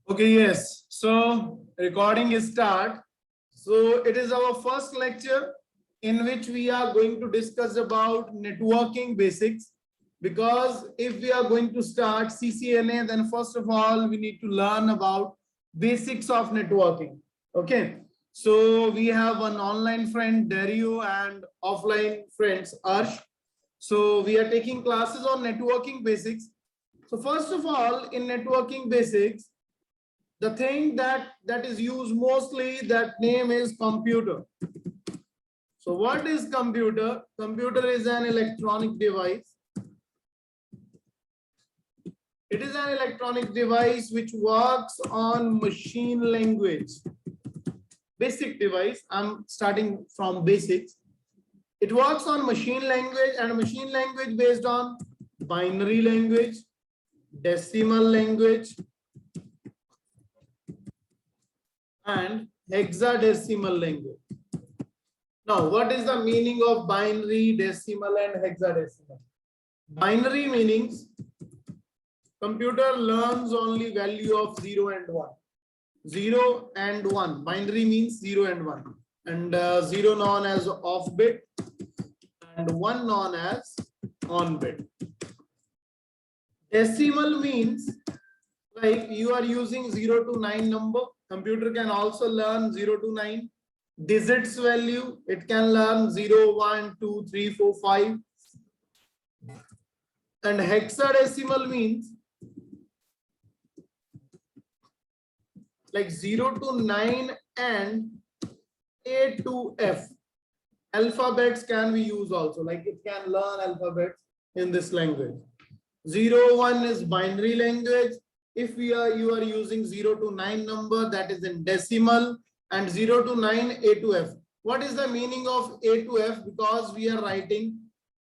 Okay, yes. So recording is start. So it is our first lecture in which we are going to discuss about networking basics. Because if we are going to start CCNA, then first of all, we need to learn about basics of networking. Okay. So we have an online friend, Dario, and offline friends, Arsh. So we are taking classes on networking basics. So first of all, in networking basics, the thing that is used mostly, that name is computer. So what is computer? Computer is an electronic device. It is an electronic device which works on machine language. Basic device. I'm starting from basics. It works on machine language, and machine language based on binary language, decimal language, and hexadecimal language. Now, what is the meaning of binary, decimal, and hexadecimal? Binary meanings computer learns only value of 0 and 1. 0 and 1. Binary means 0 and 1. And 0 known as off bit and 1 known as on bit. Decimal means like you are using 0 to 9 number. Computer can also learn 0 to 9 digits value. It can learn 0, 1, 2, 3, 4, 5. And hexadecimal means like 0 to 9 and A to F. Alphabets can be used also, like it can learn alphabets in this language. 0, 1 is binary language. If you are using 0 to 9 number, that is in decimal, and 0 to 9 A to F. What is the meaning of A to F? Because we are writing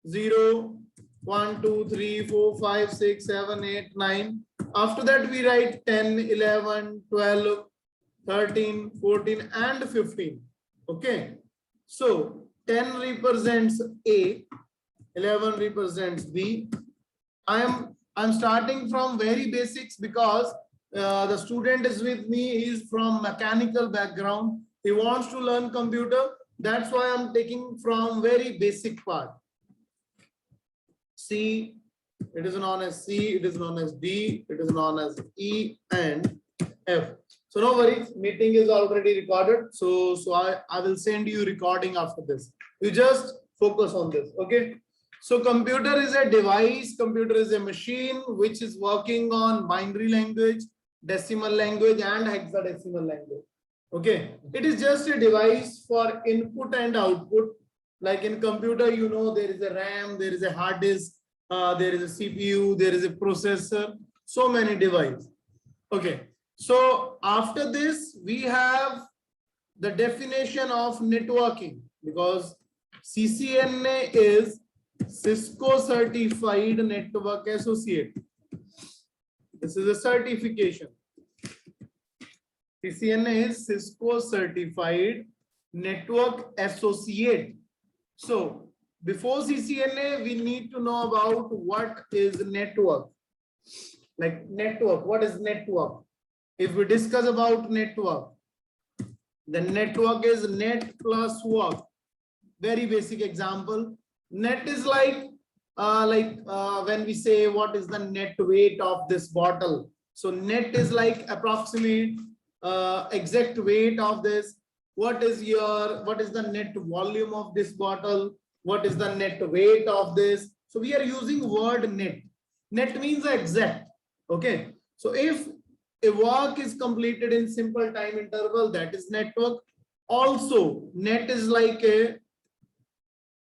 0, 1, 2, 3, 4, 5, 6, 7, 8, 9. After that, we write 10, 11, 12, 13, 14, and 15. Okay. So 10 represents A, 11 represents B. I'm starting from very basics because the student is with me. He's from mechanical background. He wants to learn computer. That's why I'm taking from very basic part. C, it is known as C, it is known as D, it is known as E and F. So no worries, meeting is already recorded. So I will send you recording after this. You just focus on this, okay? So computer is a device, computer is a machine which is working on binary language, decimal language, and hexadecimal language. Okay, it is just a device for input and output. Like in computer, you know, there is a RAM, there is a hard disk, there is a CPU, there is a processor, so many devices. Okay, so after this, we have the definition of networking, because CCNA is Cisco Certified Network Associate. This is a certification. CCNA is Cisco Certified Network Associate. So before CCNA, we need to know about what is network. Like network, what is network? If we discuss about network, the network is net plus work. Very basic example. Net is like when we say what is the net weight of this bottle. So net is like approximate exact weight of this. What is the net volume of this bottle? What is the net weight of this? So we are using word net. Net means exact. Okay. So if a work is completed in simple time interval, that is network. Also, net is like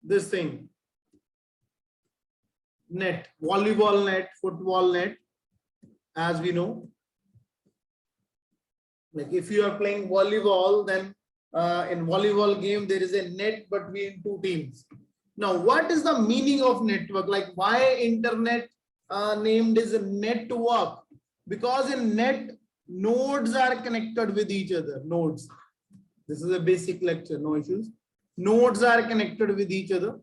this thing. Net, volleyball net, football net, as we know. Like if you are playing volleyball, then in volleyball game, there is a net between two teams. Now, what is the meaning of network? Like why internet named as a network? Because in net, nodes are connected with each other. Nodes. This is a basic lecture, no issues. Nodes are connected with each other.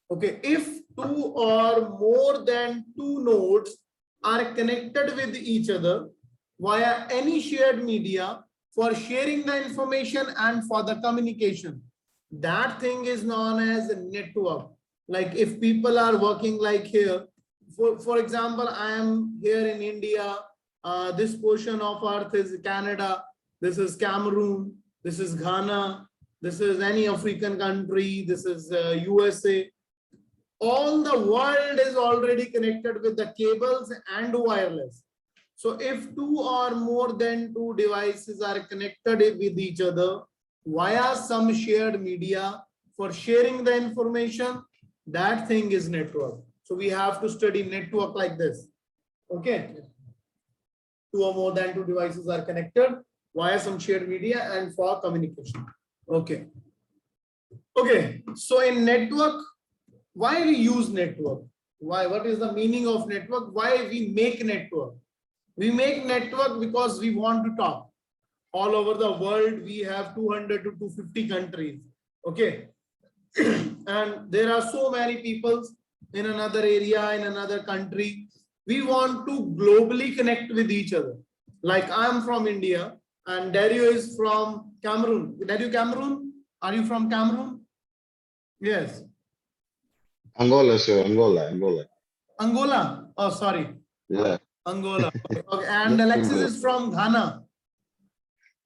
Okay, if two or more than two nodes are connected with each other, via any shared media for sharing the information and for the communication. That thing is known as a network. Like if people are working like here, for example, I am here in India, this portion of earth is Canada, this is Cameroon, this is Ghana, this is any African country, this is USA. All the world is already connected with the cables and wireless. So if two or more than two devices are connected with each other via some shared media for sharing the information, that thing is network. So we have to study network like this. Okay. Two or more than two devices are connected via some shared media and for communication. Okay. Okay. So in network, why we use network? Why? What is the meaning of network? Why we make network? We make network because we want to talk. All over the world, we have 200 to 250 countries. Okay. And there are so many people in another area, in another country. We want to globally connect with each other. Like I'm from India and Dario is from Cameroon. Dario, Cameroon? Are you from Cameroon? Yes. Angola, sir. Angola. Angola. Oh, sorry. Yeah. Angola. Okay. And Alexis is from Ghana.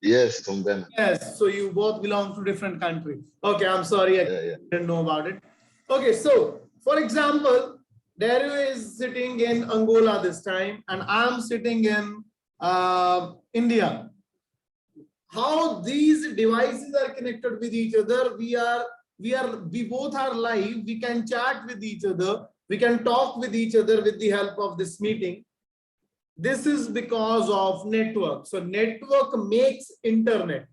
Yes, from Ghana. Yes. So you both belong to different countries. Okay. I'm sorry. I didn't know about it. Okay. So for example, Dario is sitting in Angola this time and I'm sitting in India. How these devices are connected with each other? We both are live. We can chat with each other. We can talk with each other with the help of this meeting. This is because of network. So network makes internet.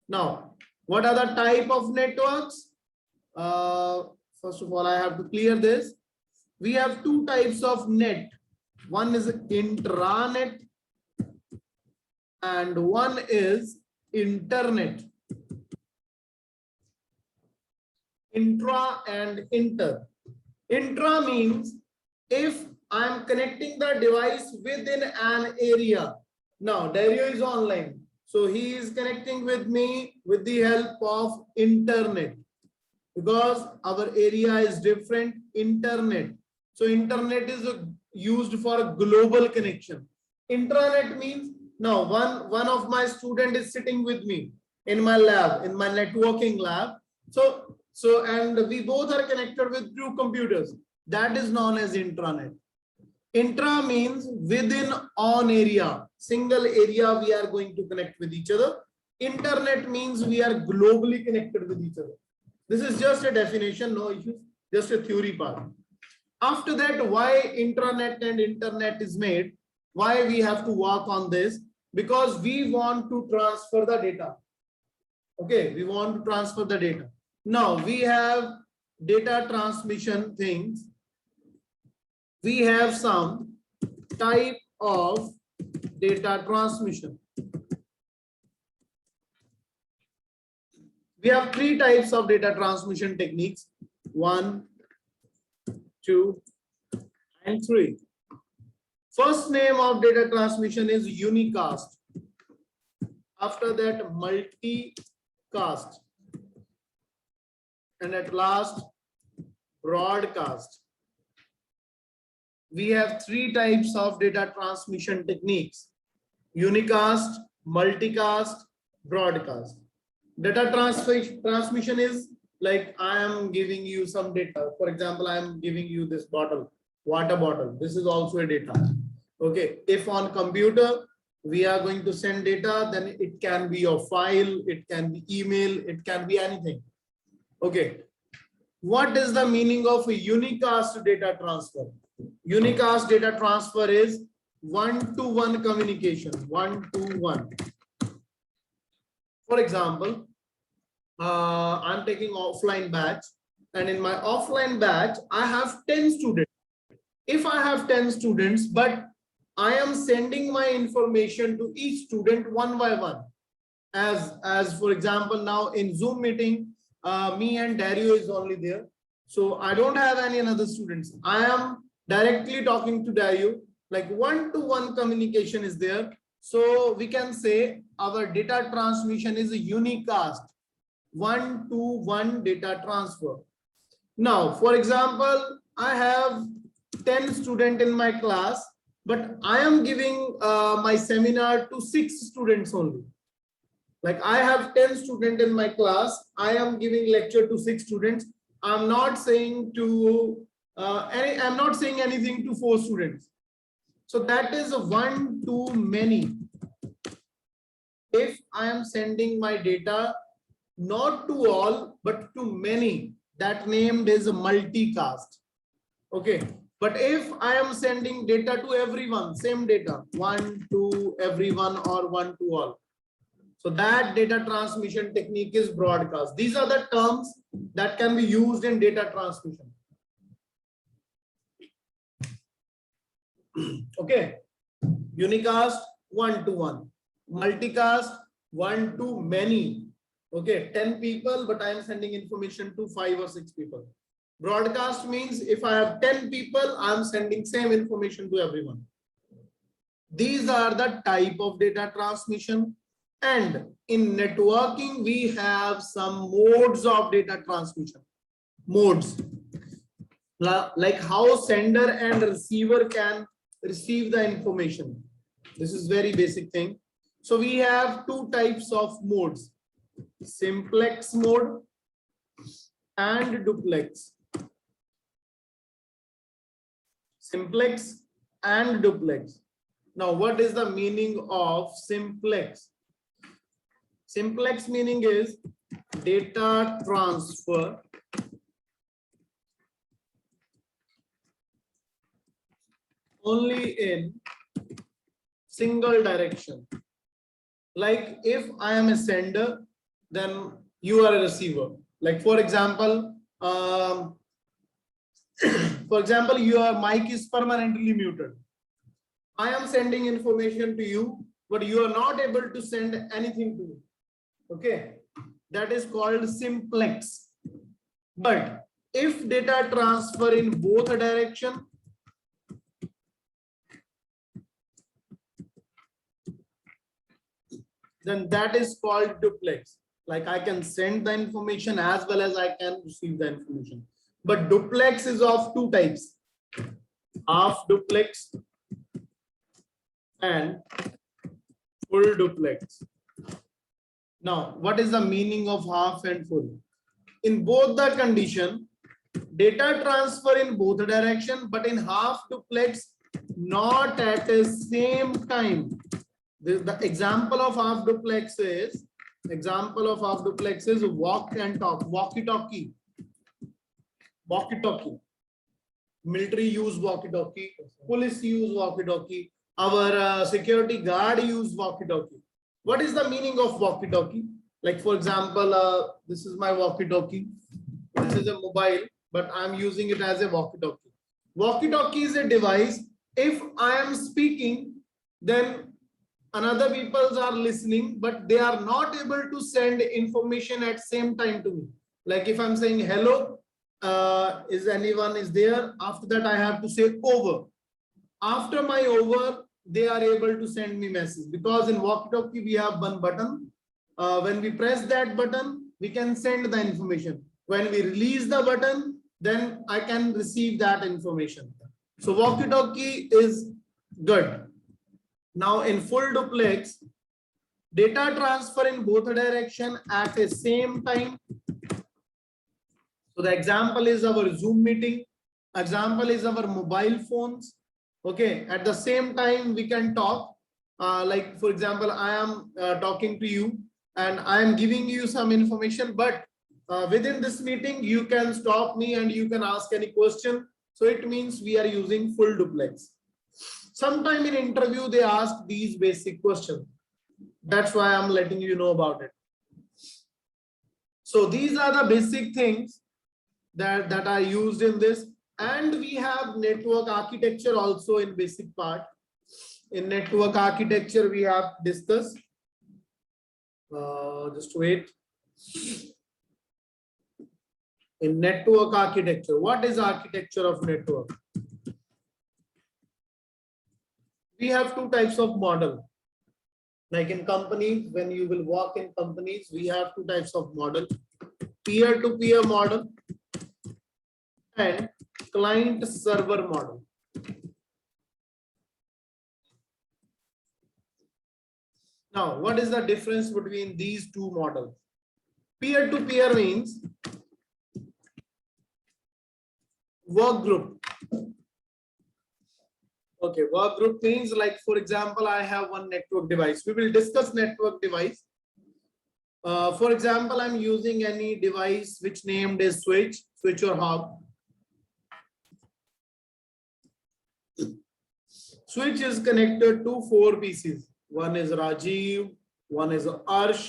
Now, what are the type of networks? First of all, I have to clear this. We have two types of net. One is intranet and one is internet. Intra and inter. Intra means if I am connecting the device within an area. Now, Dario is online. So he is connecting with me with the help of internet. Because our area is different, internet. So internet is used for a global connection. Intranet means now one of my student is sitting with me in my lab, in my networking lab. So and we both are connected with two computers. That is known as intranet. Intra means within on area, single area we are going to connect with each other. Internet means we are globally connected with each other. This is just a definition, no issues, just a theory part. After that, why intranet and internet is made, why we have to work on this? Because we want to transfer the data. Okay, we want to transfer the data. Now we have data transmission things. We have some type of data transmission. We have three types of data transmission techniques. 1, 2, and 3. First name of data transmission is unicast. After that, multicast. And at last, broadcast. We have three types of data transmission techniques: unicast, multicast, broadcast. Data transmission is like I am giving you some data. For example, I am giving you this bottle, water bottle. This is also a data. Okay. If on computer we are going to send data, then it can be a file, it can be email, it can be anything. Okay. What is the meaning of a unicast data transfer? Unicast data transfer is one-to-one communication, one-to-one. For example, I'm taking offline batch, and in my offline batch, I have 10 students. If I have 10 students, but I am sending my information to each student one by one. As for example, now in Zoom meeting, me and Dario is only there. So I don't have any other students. I am directly talking to Dario, like one-to-one communication is there. So we can say our data transmission is a unicast, 1-to-1 data transfer. Now, for example, I have 10 students in my class, but I am giving my seminar to 6 students only. Like I have 10 students in my class, I am giving lecture to 6 students. I'm not saying to I'm not saying anything to 4 students. So that is a one to many. If I am sending my data not to all but to many, that named is a multicast. Okay, but if I am sending data to everyone, same data, one to everyone or one to all, so that data transmission technique is broadcast. These are the terms that can be used in data transmission. Okay, unicast, one to one, multicast, one to many. Okay, 10 people, but I am sending information to 5 or 6 people. Broadcast means if I have 10 people, I am sending same information to everyone. These are the type of data transmission. And in networking, we have some modes of data transmission. Modes. Like how sender and receiver can receive the information. This is very basic thing. So we have two types of modes, simplex mode and duplex. Simplex and duplex. Now, what is the meaning of simplex? Simplex meaning is data transfer only in single direction. Like if I am a sender, then you are a receiver. Like for example, your mic is permanently muted. I am sending information to you, but you are not able to send anything to me. Okay, that is called simplex. But if data transfer in both direction, then that is called duplex. Like I can send the information as well as I can receive the information. But duplex is of two types, half duplex and full duplex. Now, what is the meaning of half and full? In both the condition, data transfer in both direction, but in half duplex, not at the same time. The example of half duplex is walk and talk, walkie-talkie. Walkie-talkie. Military use walkie-talkie, police use walkie-talkie, our security guard use walkie-talkie. What is the meaning of walkie-talkie? Like for example, this is my walkie-talkie. This is a mobile, but I'm using it as a walkie-talkie. Walkie-talkie is a device. If I am speaking, then another people are listening, but they are not able to send information at same time to me. Like if I'm saying hello, is anyone is there? After that, I have to say over. After my over, they are able to send me message, because in walkie-talkie we have one button. When we press that button, we can send the information. When we release the button, then I can receive that information. So walkie-talkie is good. Now in full duplex, data transfer in both direction at the same time. So the example is our Zoom meeting. Example is our mobile phones. Okay, at the same time we can talk. Like for example, I am talking to you and I am giving you some information, but within this meeting you can stop me and you can ask any question. So it means we are using full duplex. Sometime in interview they ask these basic questions. That's why I'm letting you know about it. So these are the basic things that are used in this. And we have network architecture also in basic part. In network architecture, we have discussed. Just wait. In network architecture, what is architecture of network? We have two types of model. Like in companies, when you will work in companies, we have two types of model: peer-to-peer model and client-server model. Now, what is the difference between these two models? Peer-to-peer means work group. Okay, work group means, like, for example, I have one network device. We will discuss network device. For example, I'm using any device which named is switch or hub. Switch is connected to 4 PCs. One is Rajeev, one is Arsh,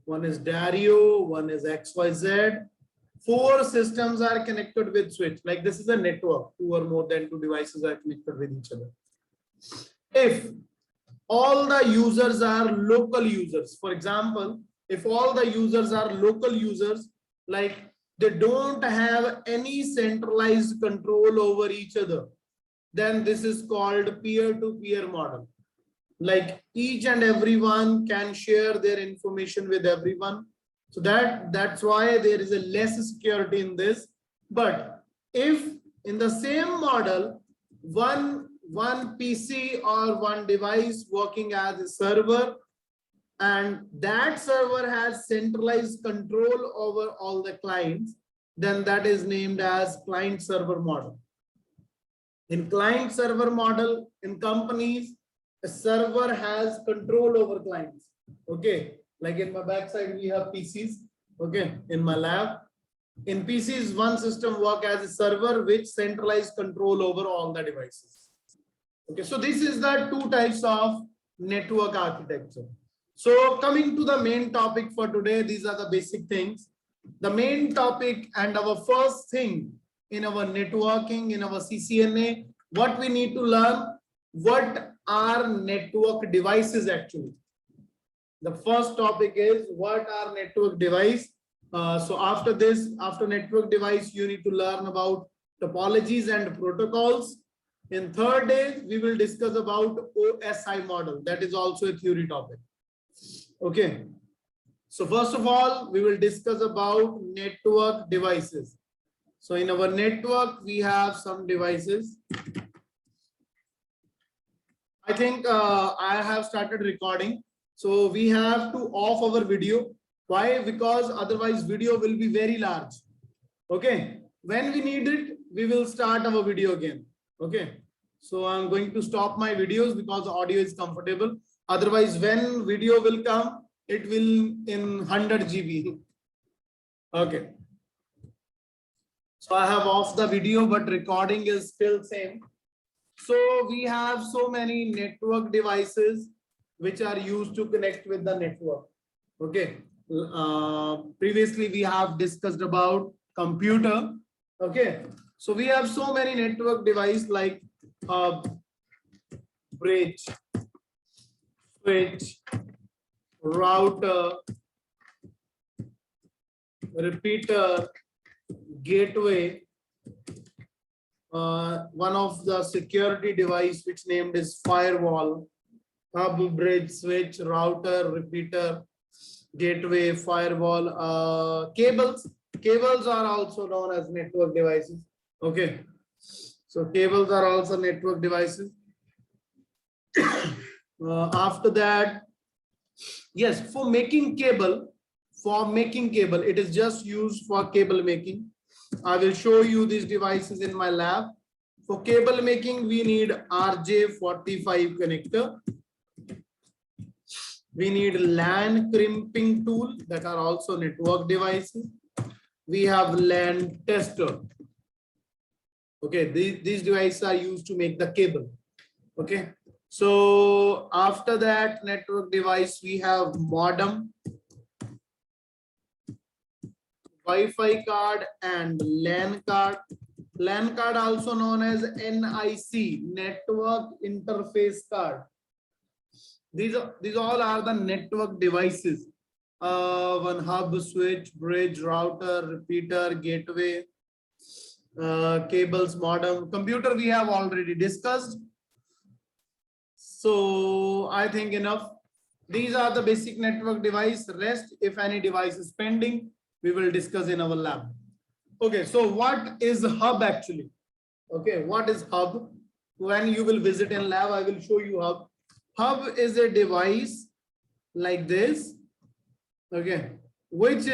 one is Dario, one is XYZ. 4 systems are connected with switch. Like this is a network. 2 or more than 2 devices are connected with each other. If all the users are local users, for example, if all the users are local users, like they don't have any centralized control over each other, then this is called peer-to-peer model. Like each and everyone can share their information with everyone. So that's why there is a less security in this. But if in the same model, one PC or one device working as a server, and that server has centralized control over all the clients, then that is named as client server model. In client server model, in companies, a server has control over clients. Okay, like in my backside, we have PCs. Okay, in my lab, in PCs, one system work as a server which centralized control over all the devices. Okay, so this is the 2 types of network architecture. So coming to the main topic for today, these are the basic things. The main topic and our first thing in our networking, in our CCNA, what we need to learn, what are network devices actually. The first topic is what are network device. So after this, after network device, you need to learn about topologies and protocols. In third day, we will discuss about OSI model. That is also a theory topic. Okay. So first of all, we will discuss about network devices. So in our network, we have some devices. I think I have started recording. So we have to off our video. Why? Because otherwise video will be very large. Okay. When we need it, we will start our video again. Okay. So I'm going to stop my videos because the audio is comfortable. Otherwise, when video will come, it will in 100 GB. Okay. So I have off the video, but recording is still same. So we have so many network devices which are used to connect with the network. Okay. Previously we have discussed about computer. Okay. So we have so many network devices like bridge, switch, router, repeater, gateway. One of the security device which named is firewall, hub, bridge, switch, router, repeater, gateway, firewall, cables. Cables are also known as network devices. Okay. So cables are also network devices. After that, yes, for making cable, it is just used for cable making. I will show you these devices in my lab. For cable making, we need RJ45 connector. We need LAN crimping tool, that are also network devices. We have LAN tester. Okay, these devices are used to make the cable. Okay, so after that network device, we have modem, Wi-Fi card, and LAN card. LAN card also known as NIC, network interface card. These all are the network devices. One hub, switch, bridge, router, repeater, gateway, cables, modem. Computer we have already discussed. So I think enough. These are the basic network device. Rest, if any device is pending, we will discuss in our lab. Okay, so what is hub actually? Okay, what is hub? When you will visit in lab, I will show you hub. Hub is a device like this, okay, which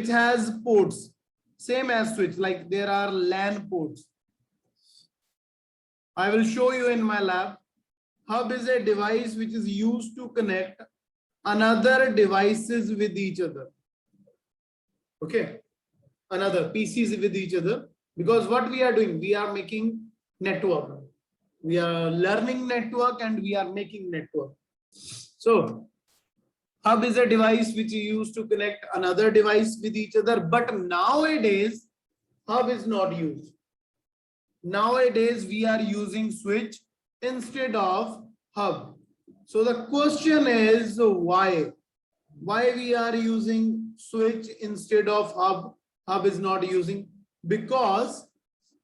has ports, same as switch, like there are LAN ports. I will show you in my lab. Hub is a device which is used to connect another devices with each other. Okay, another PCs with each other, because what we are doing, we are making network. We are learning network and we are making network. So hub is a device which you use to connect another device with each other, but nowadays hub is not used. Nowadays we are using switch instead of hub. So the question is why? Why we are using switch instead of hub? Hub is not using, because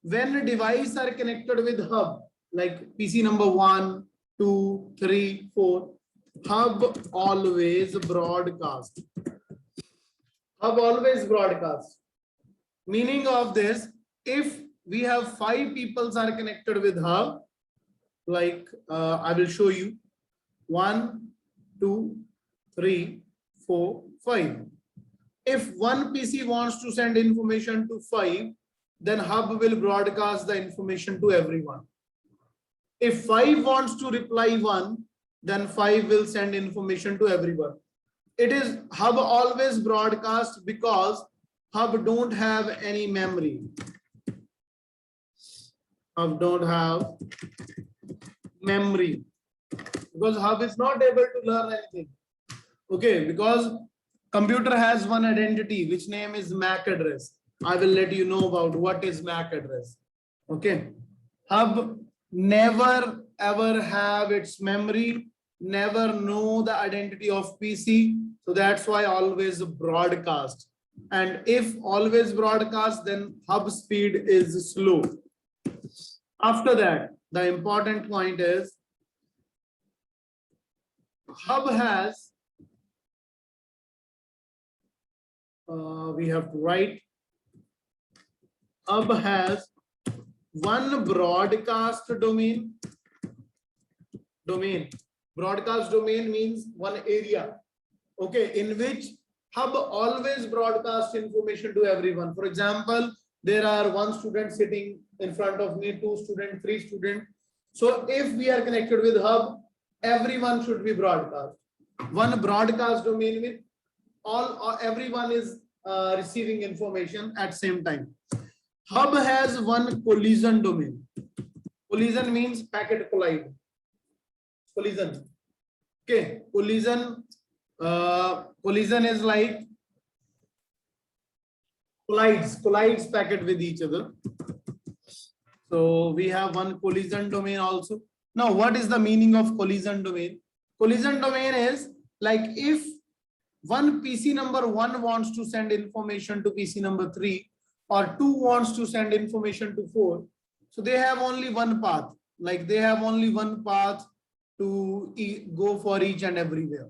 when a device are connected with hub, like PC number 1, 2, 3, 4, hub always broadcast. Hub always broadcast. Meaning of this, if we have 5 people are connected with hub, like I will show you 1, 2, 3, 4, 5. If one PC wants to send information to 5, then hub will broadcast the information to everyone. If 5 wants to reply 1, then 5 will send information to everyone. It is hub always broadcast because hub don't have any memory. Hub don't have memory because hub is not able to learn anything. Okay, because computer has one identity, which name is MAC address. I will let you know about what is MAC address. Okay, hub never ever have its memory, never know the identity of PC. So that's why always broadcast. And if always broadcast, then hub speed is slow. After that, the important point is hub has, we have to write, hub has one broadcast domain. Broadcast domain means one area, okay, in which hub always broadcast information to everyone. For example, there are 1 student sitting in front of me, 2 students, 3 students. So if we are connected with hub, everyone should be broadcast. One broadcast domain with everyone is receiving information at same time. Hub has one collision domain. Collision means packet collide. Collision. Okay, collision. Collision is like collides packet with each other. So we have one collision domain also. Now, what is the meaning of collision domain? Collision domain is like if one PC number 1 wants to send information to PC number 3, or 2 wants to send information to 4. So they have only one path, like they have only one path to go for each and everywhere.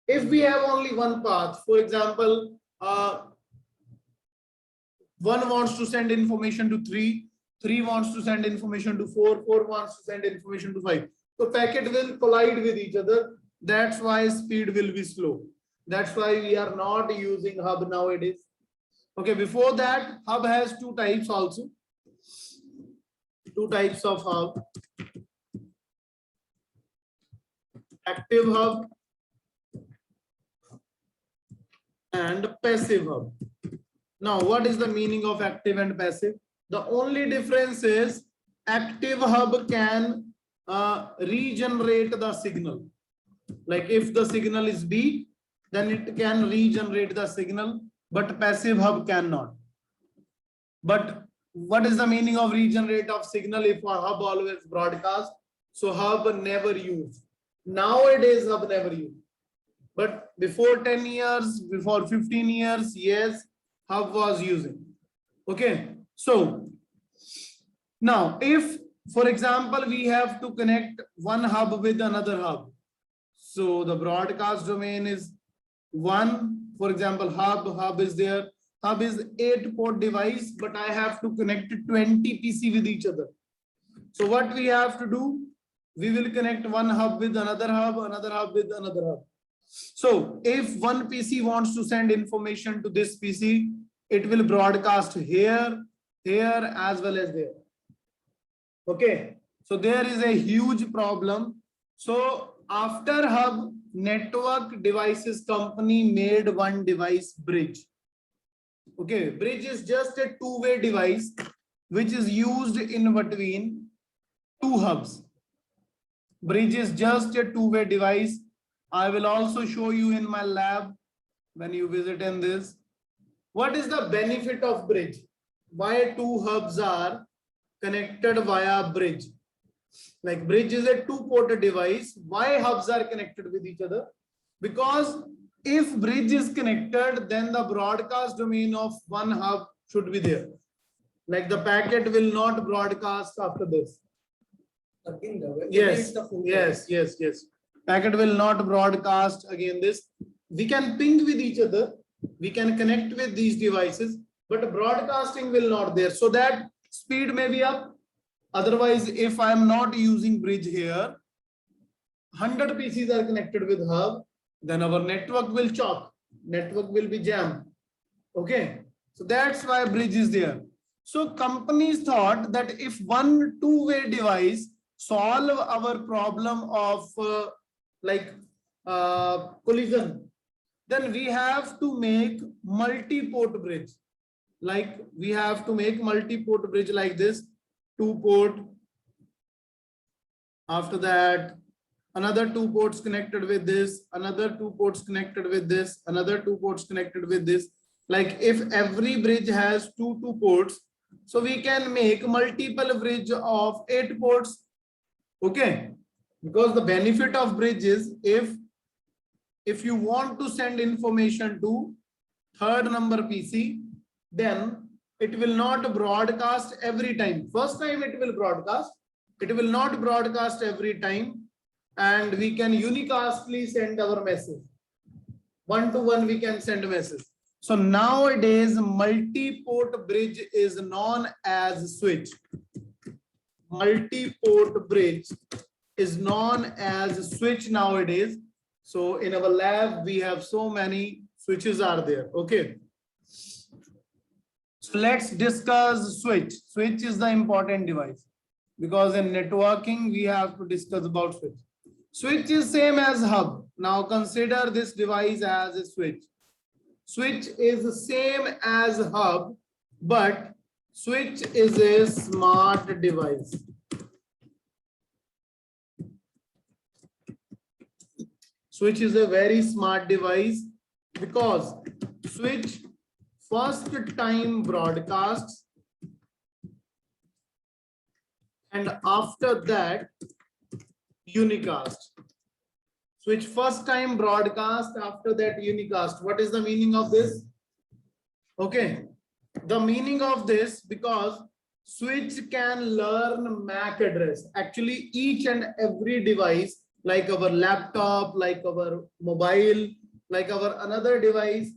If we have only one path, for example, 1 wants to send information to 3, 3 wants to send information to 4, 4 wants to send information to 5. So packet will collide with each other. That's why speed will be slow. That's why we are not using hub nowadays. Okay, before that, hub has 2 types also. 2 types of hub. Active hub and passive hub. Now, what is the meaning of active and passive? The only difference is active hub can regenerate the signal. Like if the signal is weak, then it can regenerate the signal, but passive hub cannot. But what is the meaning of regenerate of signal if a hub always broadcast? So hub never used. Nowadays hub never used. But before 10 years, before 15 years, yes, hub was using. Okay. So now if, for example, we have to connect one hub with another hub. So the broadcast domain is 1. For example, hub is there. Hub is 8-port device, but I have to connect 20 PC with each other. So what we have to do, we will connect one hub with another hub with another hub. So if one PC wants to send information to this PC, it will broadcast here, here as well as there. Okay, so there is a huge problem. So after hub, network devices company made one device, bridge. Okay, bridge is just a two-way device which is used in between two hubs. Bridge is just a two-way device. I will also show you in my lab when you visit in this. What is the benefit of bridge? Why two hubs are connected via bridge? Like bridge is a two-port device. Why hubs are connected with each other? Because if bridge is connected, then the broadcast domain of one hub should be there. Like the packet will not broadcast after this. Yes, yes. Packet will not broadcast again this. We can ping with each other. We can connect with these devices, but broadcasting will not there. So that speed may be up. Otherwise, if I am not using bridge here, 100 PCs are connected with hub, then our network will choke. Network will be jammed. Okay. So that's why bridge is there. So companies thought that if one two-way device solve our problem of collision, then we have to make multi-port bridge. Like we have to make multi-port bridge like this, 2-port. After that, another 2 ports connected with this, another 2 ports connected with this, another 2 ports connected with this. Like if every bridge has 2 ports, so we can make multiple bridge of 8 ports. Okay, because the benefit of bridge is if you want to send information to third number PC, then it will not broadcast every time. First time it will broadcast, it will not broadcast every time, and we can unicastly send our message. One to one we can send a message. So nowadays multi-port bridge is known as switch. Multi-port bridge is known as switch nowadays. So in our lab we have so many switches are there. Okay. So let's discuss switch. Switch is the important device because in networking we have to discuss about switch. Switch is same as hub. Now consider this device as a switch. Switch is the same as hub, but switch is a smart device. Switch is a very smart device because switch first time broadcasts and after that unicast. Switch first time broadcast, after that unicast. What is the meaning of this? Okay, the meaning of this, because switch can learn MAC address. Actually, each and every device, like our laptop, like our mobile, like our another device,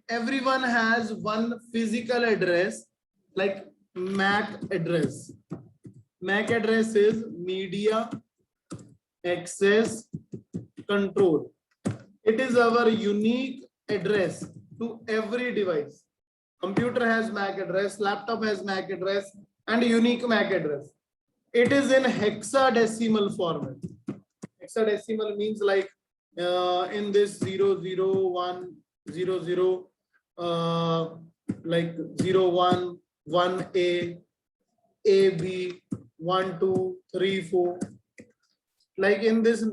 everyone has one physical address, like MAC address. MAC address is media access control. It is our unique address to every device. Computer has MAC address, laptop has MAC address, and unique MAC address. It is in hexadecimal format. Hexadecimal means like in this 00100 like 01 1A AB 1 2 3 4. Like in this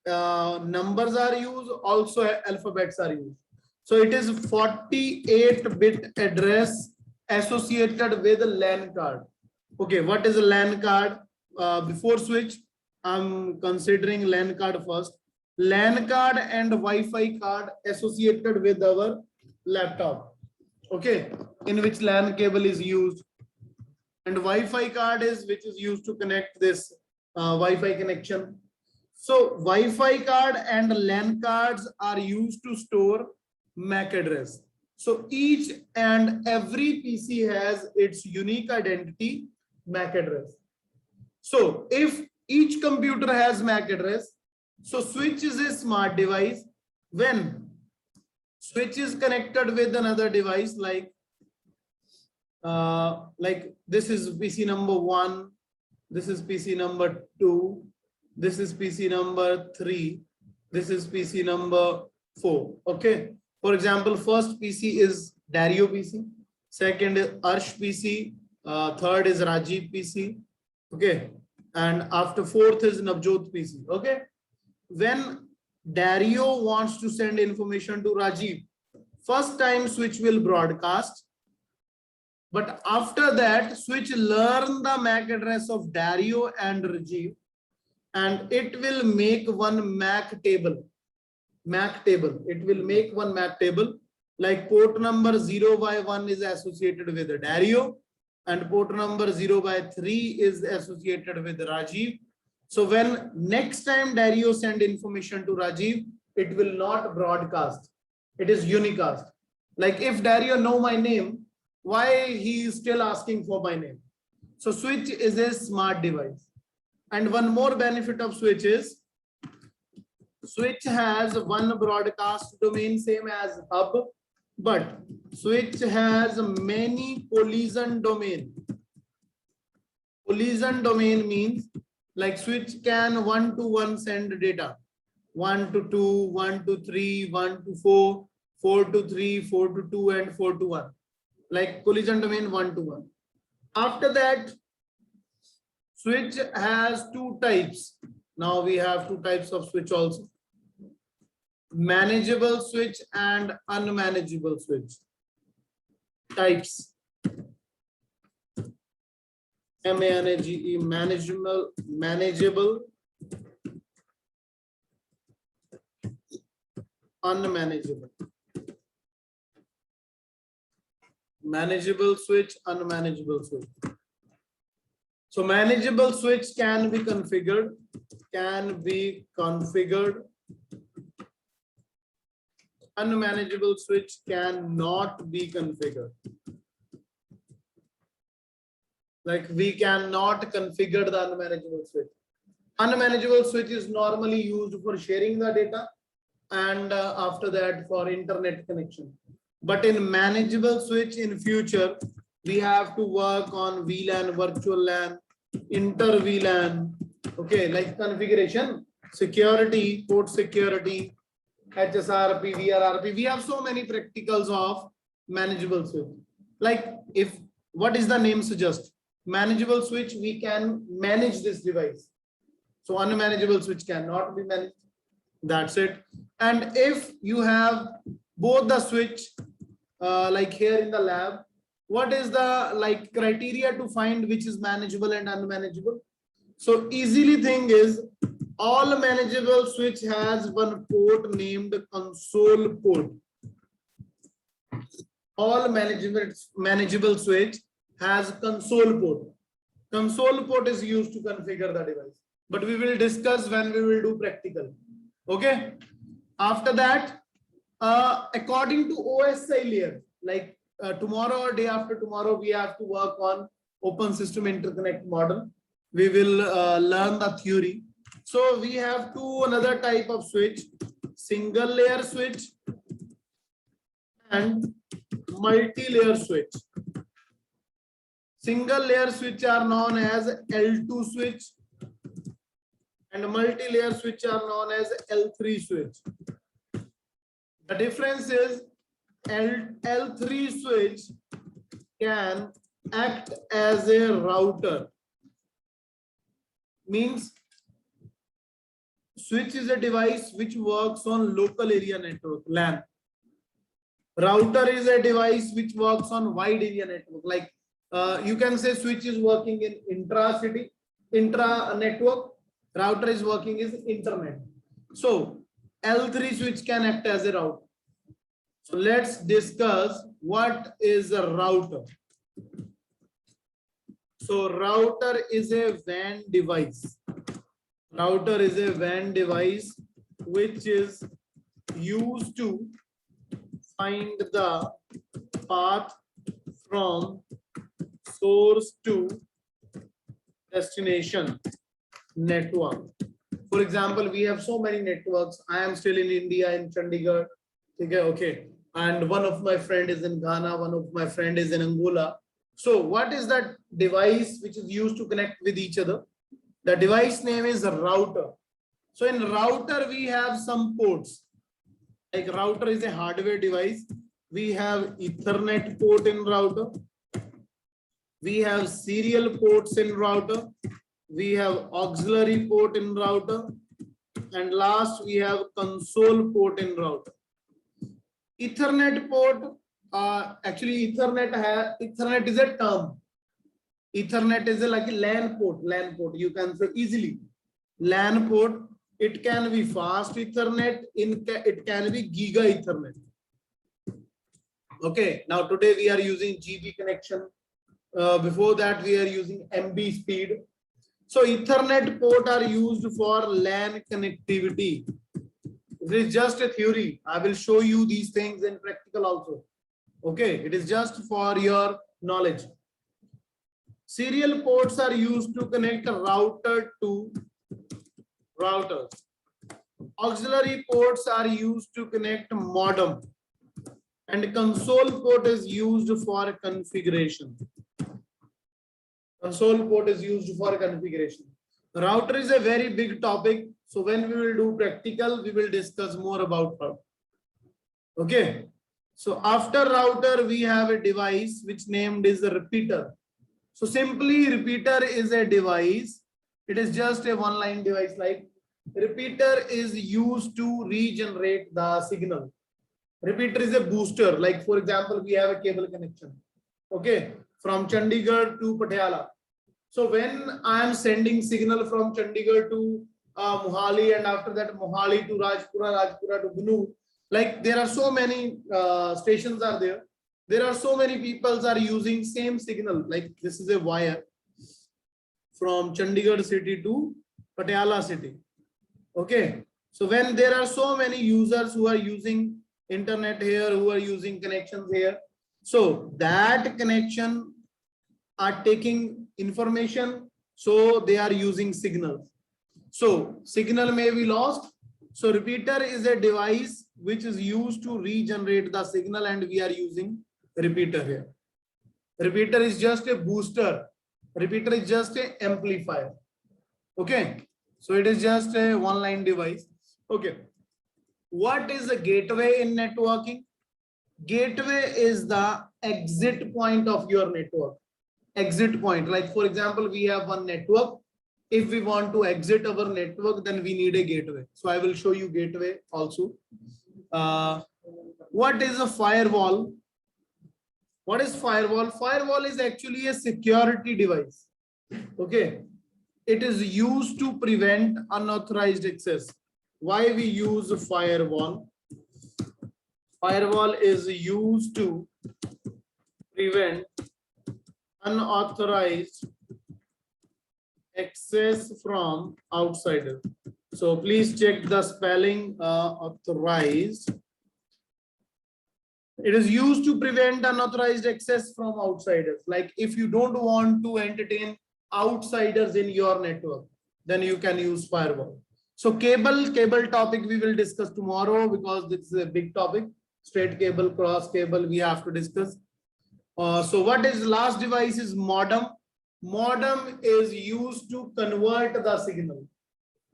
numbers are used, also alphabets are used. So it is 48-bit address associated with a LAN card. Okay, what is a LAN card? Before switch, I'm considering LAN card first. LAN card and Wi-Fi card associated with our laptop. Okay, in which LAN cable is used. And Wi-Fi card is which is used to connect this Wi-Fi connection. So Wi-Fi card and LAN cards are used to store MAC address. So each and every PC has its unique identity MAC address. So if each computer has MAC address, so switch is a smart device. When switch is connected with another device like this is PC number 1, this is PC number 2, this is PC number 3, this is PC number 4. Okay. For example, first PC is Dario PC, second is Arsh PC, third is Rajeev PC. Okay. And after fourth is Navjot PC. Okay. When Dario wants to send information to Rajeev, first time switch will broadcast. But after that, switch learn the MAC address of Dario and Rajeev, and it will make one MAC table. It will make one MAC table. Like port number 0x1 is associated with Dario, and port number 0x3 is associated with Rajeev. So when next time Dario send information to Rajeev, it will not broadcast. It is unicast. Like if Dario know my name, why he is still asking for my name? So switch is a smart device. And one more benefit of switch is switch has one broadcast domain same as hub, but switch has many collision domain. Collision domain means like switch can 1 to 1 send data, 1 to 2, 1 to 3, 1 to 4, 4 to 3, 4 to 2, and 4 to 1. Like collision domain 1 to 1. After that, switch has two types. Now we have two types of switch also. Manageable switch and unmanageable switch. Types. M-A-N-A-G-E, manageable, unmanageable. Manageable switch, unmanageable switch. So manageable switch can be configured. Unmanageable switch cannot be configured. Like we cannot configure the unmanageable switch. Unmanageable switch is normally used for sharing the data and after that for internet connection. But in manageable switch in future, we have to work on VLAN, virtual LAN, inter VLAN, okay, like configuration, security, port security, HSRP, VRRP. We have so many practicals of manageable switch. Like if what is the name suggest? Manageable switch, we can manage this device. So unmanageable switch cannot be managed. That's it. And if you have both the switch, like here in the lab, what is the like criteria to find which is manageable and unmanageable? So easily thing is all manageable switch has one port named console port. All manageable switch has console port. Console port is used to configure the device, but we will discuss when we will do practical. Okay. After that, according to OSI layer, like tomorrow or day after tomorrow, we have to work on open system interconnect model. We will learn the theory. So we have another type of switch, single layer switch and multi-layer switch. Single layer switch are known as L2 switch and multi-layer switch are known as L3 switch. The difference is L3 switch can act as a router. Means switch is a device which works on local area network, LAN. Router is a device which works on wide area network. Like you can say switch is working in intra-city, intra-network. Router is working is internet. So L3 switch can act as a router. So let's discuss what is a router. So router is a WAN device. Router is a WAN device which is used to find the path from source to destination network. For example, we have so many networks. I am still in India, in Chandigarh. Okay. And one of my friend is in Ghana, one of my friend is in Angola. So what is that device which is used to connect with each other? The device name is a router. So in router, we have some ports. Like router is a hardware device. We have Ethernet port in router. We have serial ports in router. We have auxiliary port in router. And last, we have console port in router. Ethernet port, actually Ethernet is a term. Ethernet is like a LAN port. You can say easily. LAN port, it can be fast Ethernet, it can be giga Ethernet. Okay, now today we are using GB connection. Before that, we are using MB speed. So Ethernet port are used for LAN connectivity. It is just a theory. I will show you these things in practical also. Okay, it is just for your knowledge. Serial ports are used to connect a router to routers. Auxiliary ports are used to connect modem. And console port is used for configuration. Console port is used for configuration. Router is a very big topic. So when we will do practical, we will discuss more about router. Okay. So after router, we have a device which named is a repeater. So simply repeater is a device. It is just a one-line device. Like repeater is used to regenerate the signal. Repeater is a booster. Like for example, we have a cable connection. Okay. From Chandigarh to Patiala. So when I am sending signal from Chandigarh to Mohali, and after that Mohali to Rajpura to Binu, like there are so many stations are there. There are so many people are using same signal. Like this is a wire from Chandigarh city to Patiala city. Okay. So when there are so many users who are using internet here, who are using connections here, so that connection are taking information, so they are using signals. So signal may be lost. So repeater is a device which is used to regenerate the signal, and we are using repeater here. Repeater is just a booster. Repeater is just a amplifier. Okay. So it is just a one-line device. Okay. What is a gateway in networking? Gateway is the exit point of your network. Exit point. Like for example, we have one network. If we want to exit our network, then we need a gateway. So I will show you gateway also. What is a firewall? What is firewall? Firewall is actually a security device. Okay. It is used to prevent unauthorized access. Why we use a firewall? Firewall is used to prevent unauthorized access from outsiders. So please check the spelling authorized. It is used to prevent unauthorized access from outsiders. Like if you don't want to entertain outsiders in your network, then you can use firewall. So cable topic we will discuss tomorrow, because this is a big topic. Straight cable, cross cable, we have to discuss. So what is last device is modem. Modem is used to convert the signal.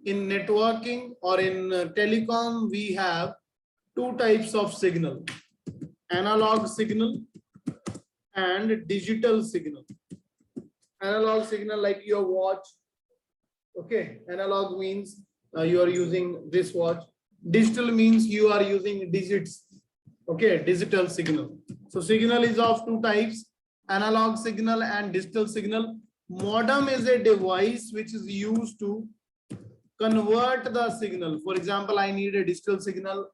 In networking or in telecom, we have two types of signal: analog signal and digital signal. Analog signal like your watch. Okay, analog means you are using this watch. Digital means you are using digits. Okay, digital signal. So signal is of two types: analog signal and digital signal. Modem is a device which is used to convert the signal. For example, I need a digital signal.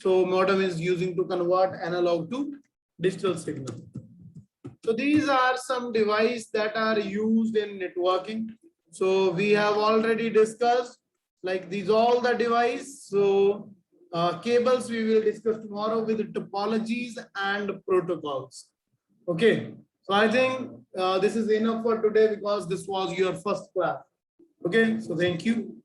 So modem is using to convert analog to digital signal. So these are some devices that are used in networking. So we have already discussed like these all the device. So cables we will discuss tomorrow with the topologies and protocols. Okay. So I think this is enough for today because this was your first class. Okay. So thank you.